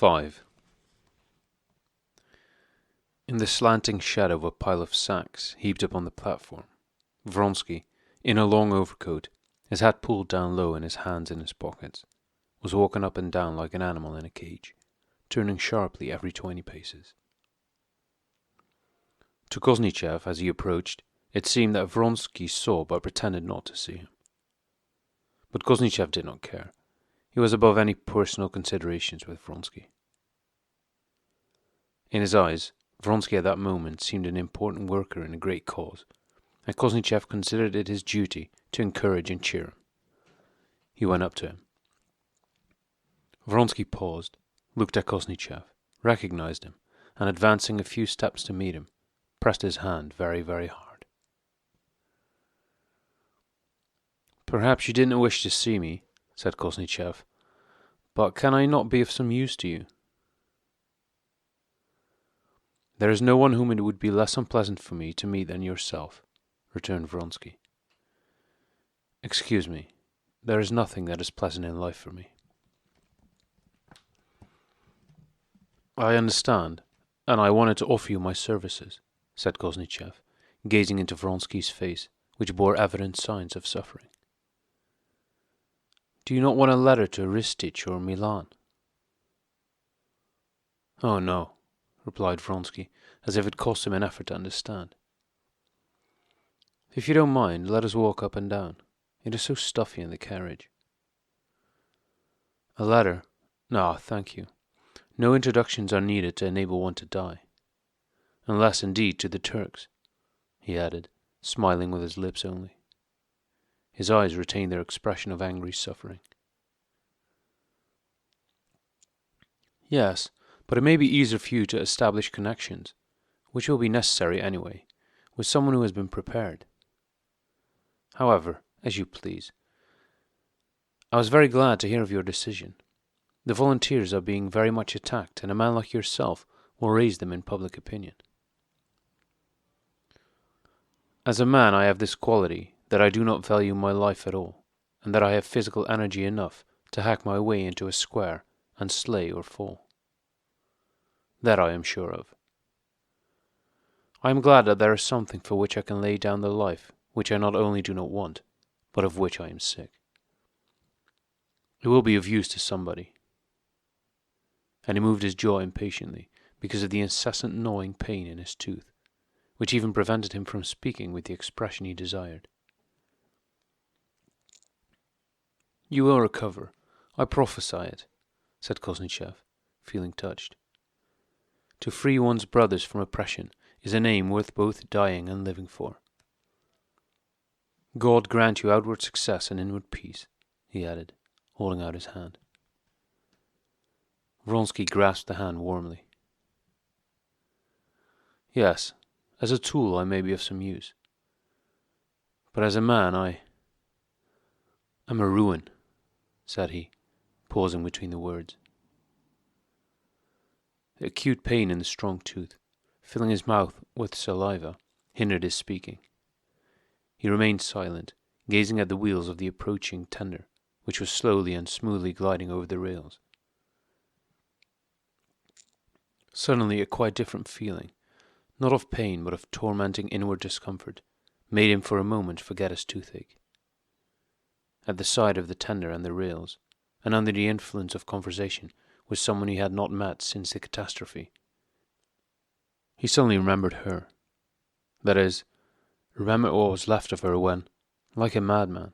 5. In the slanting shadow of a pile of sacks heaped up on the platform, Vronsky, in a long overcoat, his hat pulled down low and his hands in his pockets, was walking up and down like an animal in a cage, turning sharply every 20 paces. To Koznichev, as he approached, it seemed that Vronsky saw but pretended not to see him. But Koznichev did not care. He was above any personal considerations with Vronsky. In his eyes, Vronsky at that moment seemed an important worker in a great cause, and Koznichev considered it his duty to encourage and cheer him. He went up to him. Vronsky paused, looked at Koznichev, recognized him, and advancing a few steps to meet him, pressed his hand very, very hard. "Perhaps you didn't wish to see me," said Koznichev, "but can I not be of some use to you?" "There is no one whom it would be less unpleasant for me to meet than yourself," returned Vronsky. "Excuse me, there is nothing that is pleasant in life for me." "I understand, and I wanted to offer you my services," said Koznichev, gazing into Vronsky's face, which bore evident signs of suffering. "Do you not want a letter to Ristich or Milan?" "Oh, no," replied Vronsky, as if it cost him an effort to understand. "If you don't mind, let us walk up and down. It is so stuffy in the carriage." "A letter? No, thank you. No introductions are needed to enable one to die. Unless, indeed, to the Turks," he added, smiling with his lips only. His eyes retained their expression of angry suffering. "Yes, but it may be easier for you to establish connections, which will be necessary anyway, with someone who has been prepared. However, as you please. I was very glad to hear of your decision. The volunteers are being very much attacked, and a man like yourself will raise them in public opinion." "As a man I have this quality, that I do not value my life at all, and that I have physical energy enough to hack my way into a square and slay or fall. That I am sure of. I am glad that there is something for which I can lay down the life which I not only do not want, but of which I am sick. It will be of use to somebody." And he moved his jaw impatiently because of the incessant gnawing pain in his tooth, which even prevented him from speaking with the expression he desired. "You will recover, I prophesy it," said Koznichev, feeling touched. "To free one's brothers from oppression is an aim worth both dying and living for. God grant you outward success and inward peace," he added, holding out his hand. Vronsky grasped the hand warmly. "Yes, as a tool I may be of some use. But as a man I am a ruin," said he, pausing between the words. The acute pain in the strong tooth, filling his mouth with saliva, hindered his speaking. He remained silent, gazing at the wheels of the approaching tender, which was slowly and smoothly gliding over the rails. Suddenly a quite different feeling, not of pain but of tormenting inward discomfort, made him for a moment forget his toothache. At the side of the tender and the rails, and under the influence of conversation with someone he had not met since the catastrophe, he suddenly remembered her. That is, remembered what was left of her when, like a madman,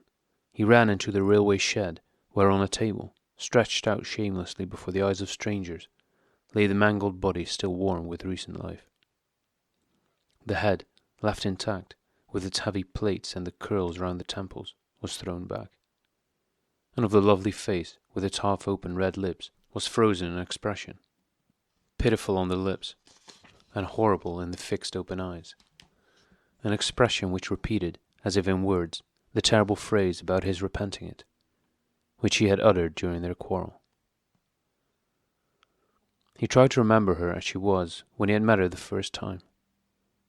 he ran into the railway shed, where on a table, stretched out shamelessly before the eyes of strangers, lay the mangled body still warm with recent life. The head, left intact, with its heavy plaits and the curls round the temples, was thrown back, and of the lovely face, with its half-open red lips, was frozen an expression, pitiful on the lips, and horrible in the fixed open eyes, an expression which repeated, as if in words, the terrible phrase about his repenting it, which he had uttered during their quarrel. He tried to remember her as she was when he had met her the first time,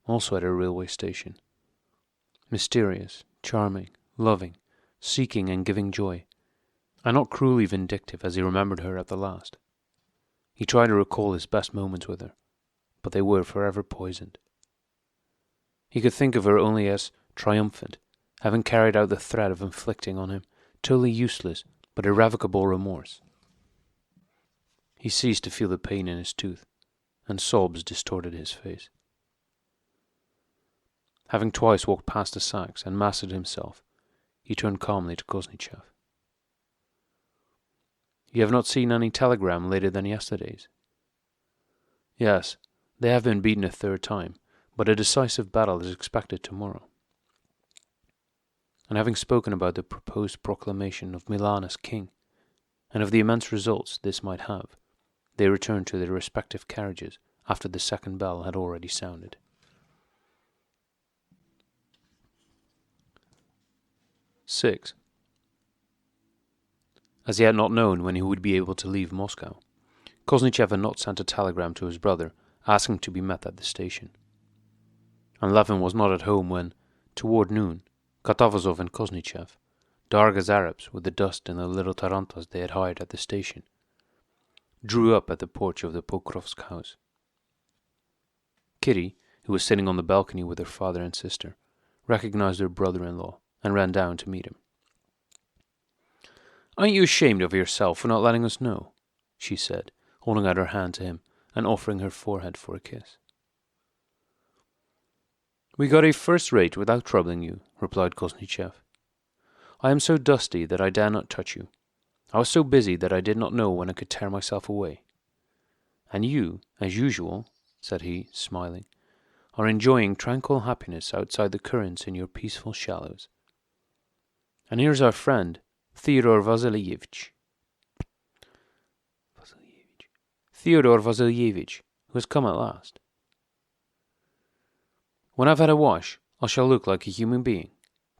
also at a railway station. Mysterious, charming, loving, seeking and giving joy, and not cruelly vindictive as he remembered her at the last. He tried to recall his best moments with her, but they were forever poisoned. He could think of her only as triumphant, having carried out the threat of inflicting on him totally useless but irrevocable remorse. He ceased to feel the pain in his tooth, and sobs distorted his face. Having twice walked past the sacks and mastered himself, he turned calmly to Koznichev. "You have not seen any telegram later than yesterday's?" "Yes, they have been beaten a third time, but a decisive battle is expected tomorrow." And having spoken about the proposed proclamation of Milan as king, and of the immense results this might have, they returned to their respective carriages after the second bell had already sounded. 6. As he had not known when he would be able to leave Moscow, Koznichev had not sent a telegram to his brother asking to be met at the station. And Levin was not at home when, toward noon, Katavazov and Koznichev, dark as Arabs with the dust in the little tarantas they had hired at the station, drew up at the porch of the Pokrovsk house. Kitty, who was sitting on the balcony with her father and sister, recognized her brother-in-law and ran down to meet him. "Aren't you ashamed of yourself for not letting us know?" she said, holding out her hand to him and offering her forehead for a kiss. "We got a first rate without troubling you," replied Koznichev. "I am so dusty that I dare not touch you. I was so busy that I did not know when I could tear myself away. And you, as usual," said he, smiling, "are enjoying tranquil happiness outside the currents in your peaceful shallows. And here's our friend, Theodore Vasilyevich, who has come at last. When I've had a wash, I shall look like a human being,"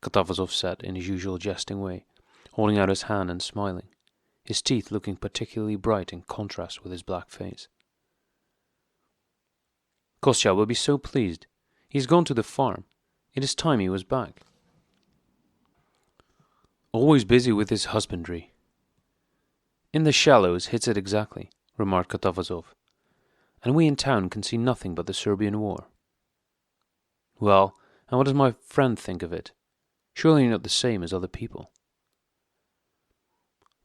Katavazov said in his usual jesting way, holding out his hand and smiling, his teeth looking particularly bright in contrast with his black face. "Kostya will be so pleased. He has gone to the farm. It is time he was back." "Always busy with his husbandry." "In the shallows hits it exactly," remarked Katavazov, "and we in town can see nothing but the Serbian war." "Well, and what does my friend think of it? Surely not the same as other people."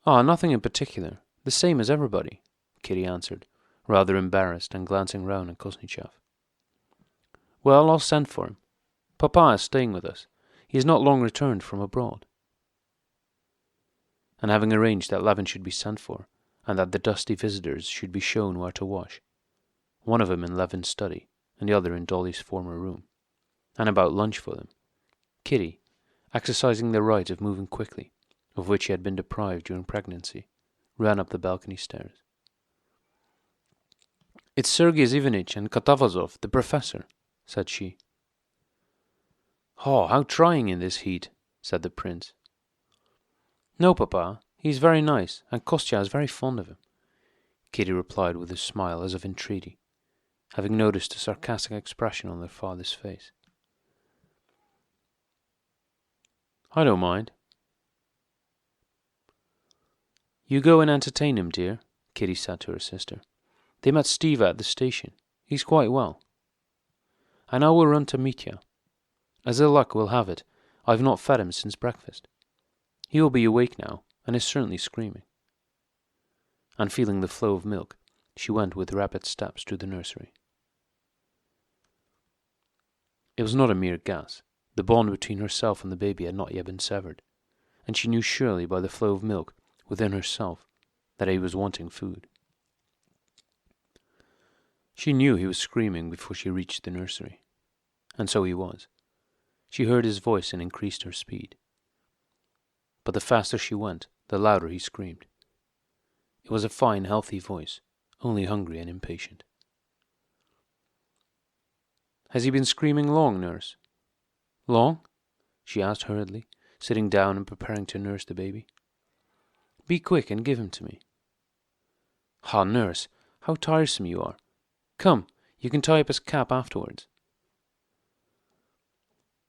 "Ah, nothing in particular. The same as everybody," Kitty answered, rather embarrassed and glancing round at Koznichev. "Well, I'll send for him. Papa is staying with us. He has not long returned from abroad." And having arranged that Levin should be sent for, and that the dusty visitors should be shown where to wash, one of them in Levin's study, and the other in Dolly's former room, and about lunch for them, Kitty, exercising the right of moving quickly, of which she had been deprived during pregnancy, ran up the balcony stairs. "It's Sergei Ivanitch and Katavazov, the professor," said she. "Oh, how trying in this heat," said the prince. "No, Papa, he is very nice, and Kostya is very fond of him," Kitty replied with a smile as of entreaty, having noticed a sarcastic expression on their father's face. "I don't mind." "You go and entertain him, dear," Kitty said to her sister. "They met Stiva at the station. He's quite well. And I will run to Mitya. As ill luck will have it, I have not fed him since breakfast. He will be awake now, and is certainly screaming." And feeling the flow of milk, she went with rapid steps to the nursery. It was not a mere guess. The bond between herself and the baby had not yet been severed, and she knew surely by the flow of milk within herself that he was wanting food. She knew he was screaming before she reached the nursery, and so he was. She heard his voice and increased her speed. But the faster she went, the louder he screamed. It was a fine, healthy voice, only hungry and impatient. "Has he been screaming long, nurse?" "Long?" she asked hurriedly, sitting down and preparing to nurse the baby. "Be quick and give him to me." "Ah, nurse, how tiresome you are. Come, you can tie up his cap afterwards."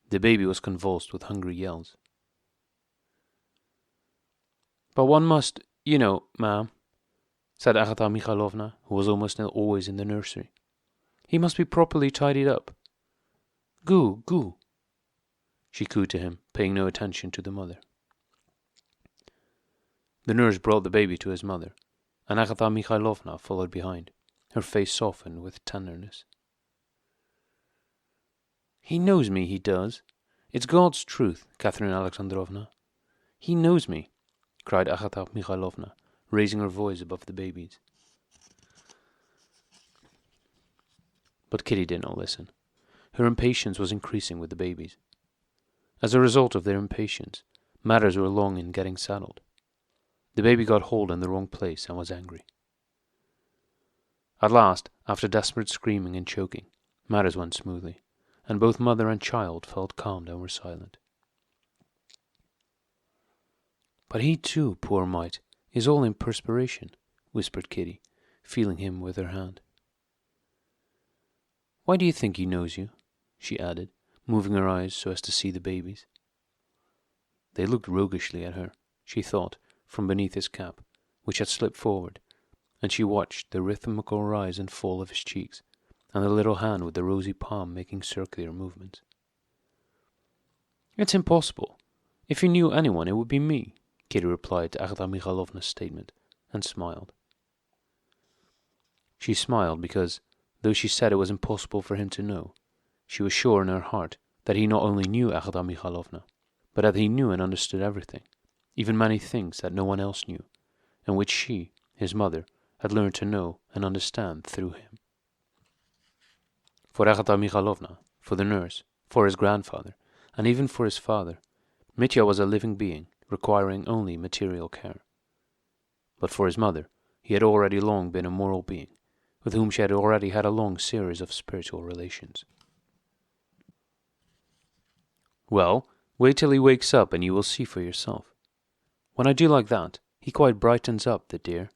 The baby was convulsed with hungry yells. "But one must, you know, ma'am," said Agatha Mikhailovna, who was almost always in the nursery. "He must be properly tidied up. Goo, goo," she cooed to him, paying no attention to the mother. The nurse brought the baby to his mother, and Agatha Mikhailovna followed behind, her face softened with tenderness. "He knows me, he does. It's God's truth, Catherine Alexandrovna. He knows me," cried Agatha Mikhailovna, raising her voice above the baby's. But Kitty did not listen. Her impatience was increasing with the babies. As a result of their impatience, matters were long in getting settled. The baby got hold in the wrong place and was angry. At last, after desperate screaming and choking, matters went smoothly, and both mother and child felt calmed and were silent. "But he too, poor mite, is all in perspiration," whispered Kitty, feeling him with her hand. "Why do you think he knows you?" she added, moving her eyes so as to see the babies. They looked roguishly at her, she thought, from beneath his cap, which had slipped forward, and she watched the rhythmical rise and fall of his cheeks, and the little hand with the rosy palm making circular movements. "It's impossible. If you knew anyone, it would be me," Kitty replied to Agatha Mikhailovna's statement, and smiled. She smiled because, though she said it was impossible for him to know, she was sure in her heart that he not only knew Agatha Mikhailovna, but that he knew and understood everything, even many things that no one else knew, and which she, his mother, had learned to know and understand through him. For Agatha Mikhailovna, for the nurse, for his grandfather, and even for his father, Mitya was a living being, requiring only material care. But for his mother, he had already long been a moral being, with whom she had already had a long series of spiritual relations. "Well, wait till he wakes up and you will see for yourself. When I do like that, he quite brightens up, the dear.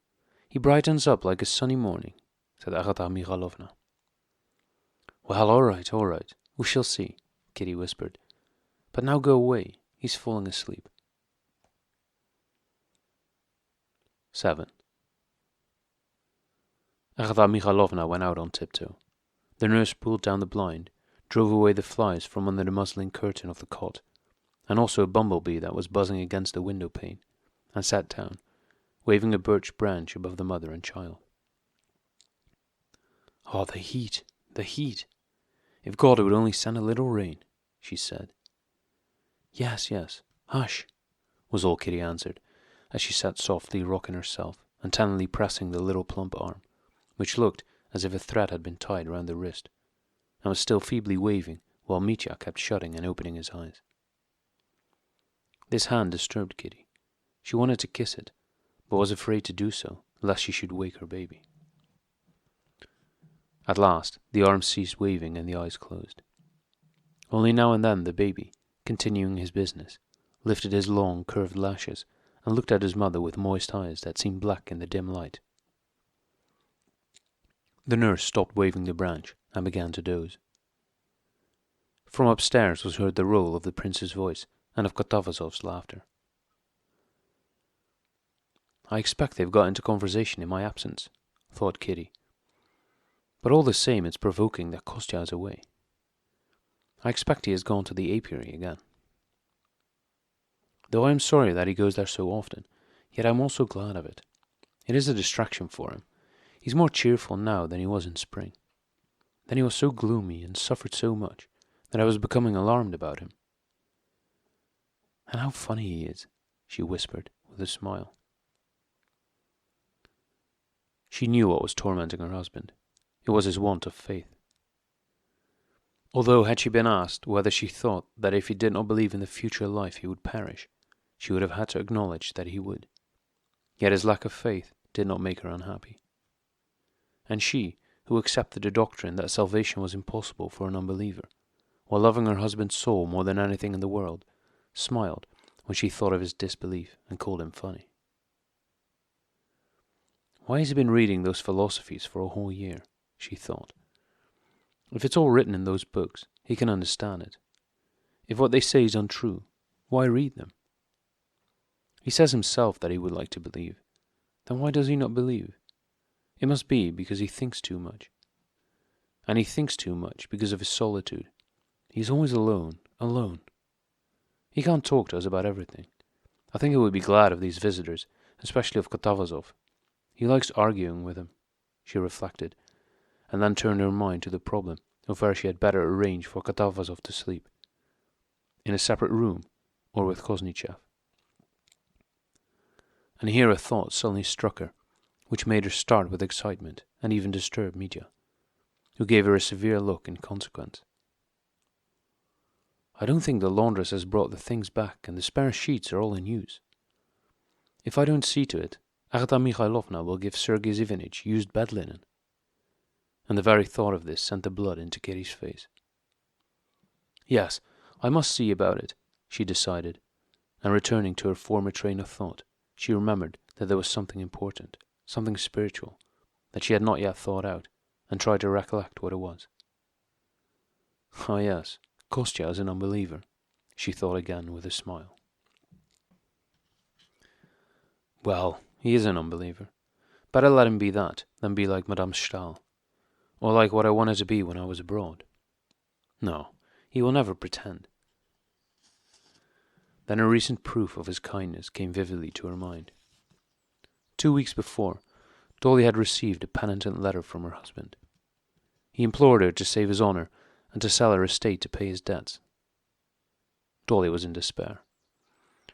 He brightens up like a sunny morning," said Agatha Mikhailovna. "Well, all right, we shall see," Kitty whispered. "But now go away, he's falling asleep." 7. Agatha Mikhailovna went out on tiptoe. The nurse pulled down the blind, drove away the flies from under the muslin curtain of the cot, and also a bumblebee that was buzzing against the window pane, and sat down, waving a birch branch above the mother and child. "Oh, the heat, the heat! If God would only send a little rain," she said. Yes, hush," was all Kitty answered, as she sat softly rocking herself and tenderly pressing the little plump arm, which looked as if a thread had been tied round the wrist, and was still feebly waving while Mitya kept shutting and opening his eyes. This hand disturbed Kitty. She wanted to kiss it, but was afraid to do so, lest she should wake her baby. At last, the arm ceased waving and the eyes closed. Only now and then the baby, continuing his business, lifted his long, curved lashes and looked at his mother with moist eyes that seemed black in the dim light. The nurse stopped waving the branch and began to doze. From upstairs was heard the roll of the prince's voice and of Katavasov's laughter. "I expect they've got into conversation in my absence," thought Kitty. "But all the same it's provoking that Kostya is away. I expect he has gone to the apiary again. Though I am sorry that he goes there so often, yet I am also glad of it. It is a distraction for him. He's more cheerful now than he was in spring. Then he was so gloomy and suffered so much that I was becoming alarmed about him. And how funny he is," she whispered with a smile. She knew what was tormenting her husband. It was his want of faith. Although had she been asked whether she thought that if he did not believe in the future life he would perish, she would have had to acknowledge that he would. Yet his lack of faith did not make her unhappy. And she, who accepted the doctrine that salvation was impossible for an unbeliever, while loving her husband's soul more than anything in the world, smiled when she thought of his disbelief and called him funny. Why has he been reading those philosophies for a whole year? She thought. If it's all written in those books, he can understand it. If what they say is untrue, why read them? He says himself that he would like to believe. Then why does he not believe? It must be because he thinks too much. And he thinks too much because of his solitude. He's always alone, alone. He can't talk to us about everything. I think he would be glad of these visitors, especially of Kotavasov. He likes arguing with him, she reflected, and then turned her mind to the problem of where she had better arrange for Kotavasov to sleep. In a separate room, or with Koznichev. And here a thought suddenly struck her, which made her start with excitement and even disturb Mitya, who gave her a severe look in consequence. I don't think the laundress has brought the things back, and the spare sheets are all in use. If I don't see to it, Agatha Mikhailovna will give Sergei Ivanitch used bed linen. And the very thought of this sent the blood into Kitty's face. Yes, I must see about it, she decided, and returning to her former train of thought, she remembered that there was something important, something spiritual, that she had not yet thought out, and tried to recollect what it was. Ah yes, Kostya is an unbeliever, she thought again with a smile. Well, he is an unbeliever. Better let him be that than be like Madame Stahl, or like what I wanted to be when I was abroad. No, he will never pretend. Then a recent proof of his kindness came vividly to her mind. 2 weeks before, Dolly had received a penitent letter from her husband. He implored her to save his honor and to sell her estate to pay his debts. Dolly was in despair.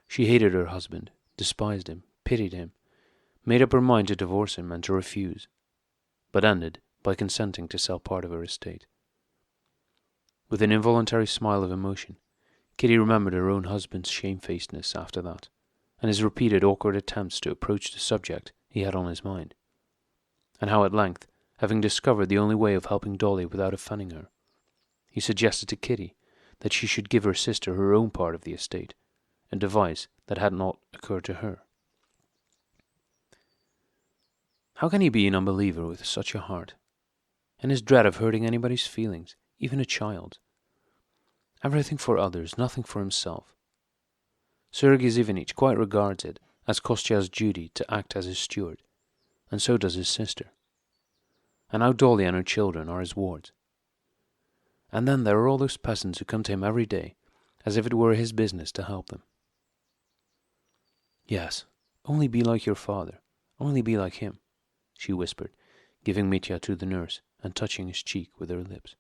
She hated her husband, despised him, pitied him, made up her mind to divorce him and to refuse, but ended by consenting to sell part of her estate. With an involuntary smile of emotion, Kitty remembered her own husband's shamefacedness after that, and his repeated awkward attempts to approach the subject he had on his mind, and how at length, having discovered the only way of helping Dolly without offending her, he suggested to Kitty that she should give her sister her own part of the estate, a device that had not occurred to her. How can he be an unbeliever with such a heart, and his dread of hurting anybody's feelings, even a child's? Everything for others, nothing for himself. Sergei Ivanitch quite regards it as Kostya's duty to act as his steward, and so does his sister. And now Dolly and her children are his wards. And then there are all those peasants who come to him every day, as if it were his business to help them. Yes, only be like your father, only be like him, she whispered, giving Mitya to the nurse and touching his cheek with her lips.